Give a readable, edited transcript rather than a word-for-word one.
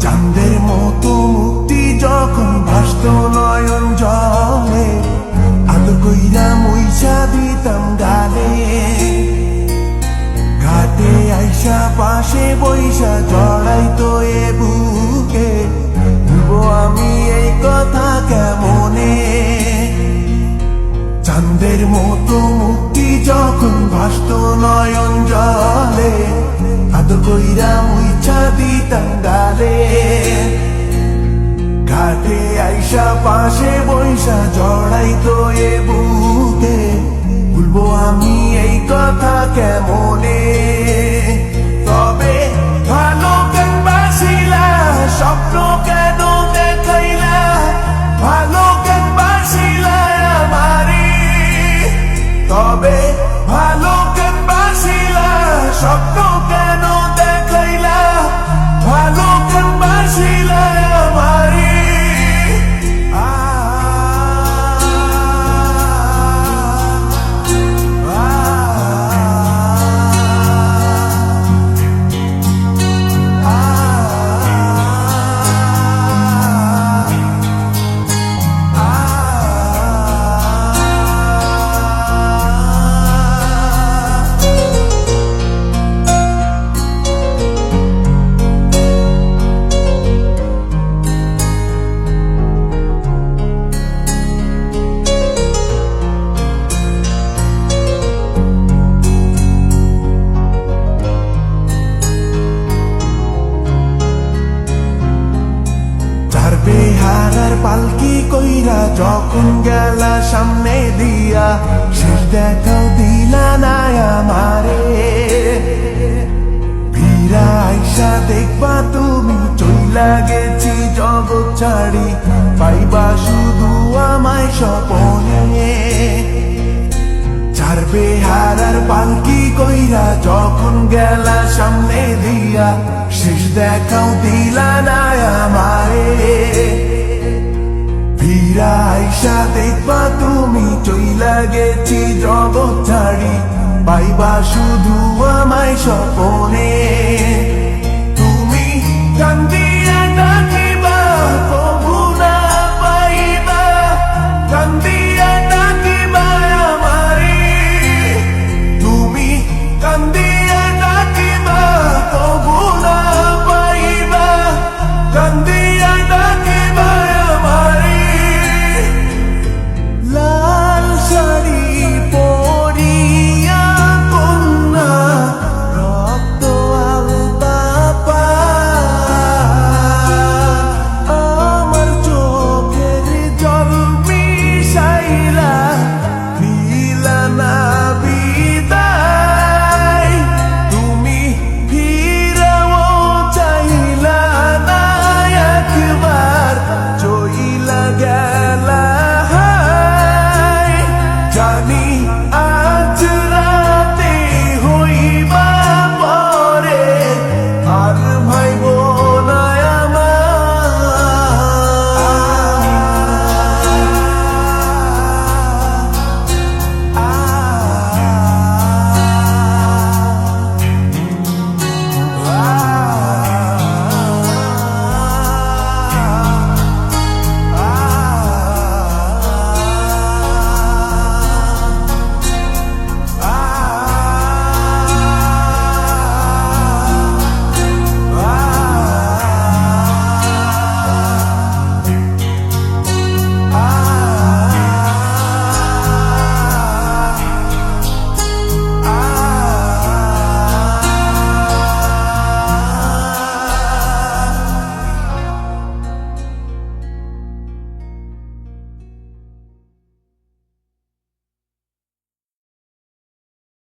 চাঁদের মতো মুক্তি যখন ভাসত নয়ন জলে, আদর কইরা মুইসা দিতাম গালে। ঘাটে আইসা পাশে বইসা জড়াইতো এ বুকে, ভুলবো আমি এই কথা কেমনে। চাঁদের মতো মুক্তি যখন ভাসত নয়ন জলে, আদর কইরা মুইছা দিতাম গালে। ঘাটে আইসা পাশে বইসা জড়াইতো এ বুকে, ভুলবো আমি এই কথা কেমনে। তবে ভালো কেন বাসিলা, স্বপ্ন কেন দেখাইলা, ভালো কেন বাসিলা আমারে। তবে ভালো কেন বাসিলা, স্বপ্ন কেন দেখাইলা, ভালো কেন বাসিলা আমারে। বেহারার পালকি কইরা যখন গেলা সামনে দিয়া, শেষ দেখাও দিলা না আমারে। ফিরা আইসা দেখবা তুমি চইলা গেছি জগৎ ছাড়ি, পাইবা শুধু আমায় স্বপনে। চার বেহারার পালকি কইরা যখন গেলা সামনে দিয়া, শেষ দেখাও দিলা না আমারে। ফিরা আইসা দেখবা তুমি চইলা গেছি জগৎ ছাড়ি, পাইবা শুধু আমায় স্বপনে।